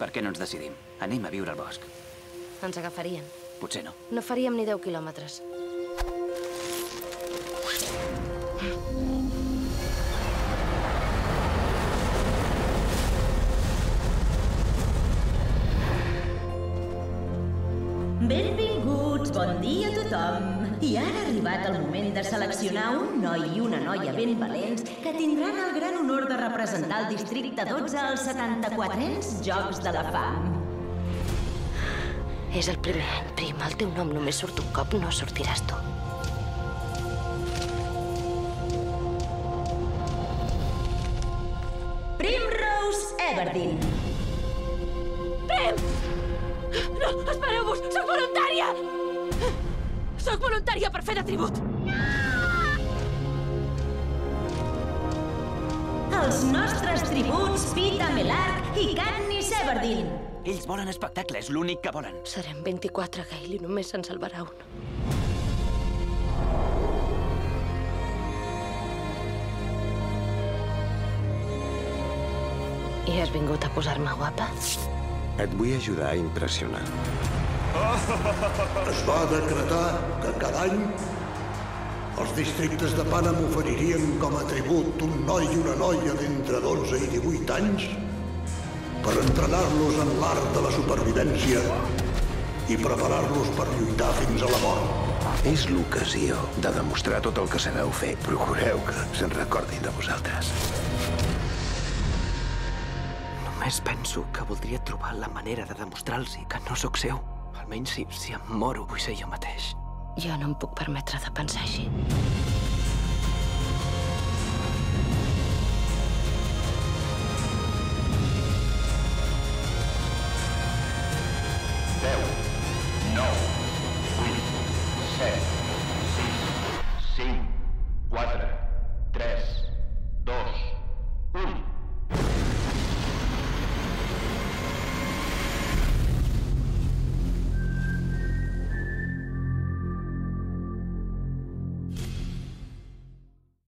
Per què no ens decidim? Anem a viure al bosc. Ens agafarien. Potser no. No faríem ni 10 quilòmetres. Benvinguts, bon dia a tothom. I ara ha arribat el moment de seleccionar un noi i una noia ben valents que tindran el gran honor de representar el districte 12 als 74ens Jocs de la Fam. És el primer any, Prim. El teu nom només surt un cop, no sortiràs tu. Primrose Everdeen. Prim! No, espereu-vos! Soc voluntària! Soc voluntària per fer de tribut! Els nostres tributs, Pita Melark i Katniss Everdeen. Ells volen espectacle, és l'únic que volen. Serem 24, Gale, i només se'n salvarà un. I has vingut a posar-me guapa? Et vull ajudar a impressionar. Es va decretar que cada any els districtes de Panem oferirien com a tribut un noi i una noia d'entre 12 i 18 anys per entrenar-los en l'art de la supervivència i preparar-los per lluitar fins a la mort. És l'ocasió de demostrar tot el que sabeu fer. Procureu que se'n recordin de vosaltres. Només penso que voldria trobar la manera de demostrar-los que no sóc seu. Almenys si em moro, vull ser jo mateix. Jo no em puc permetre de pensar així.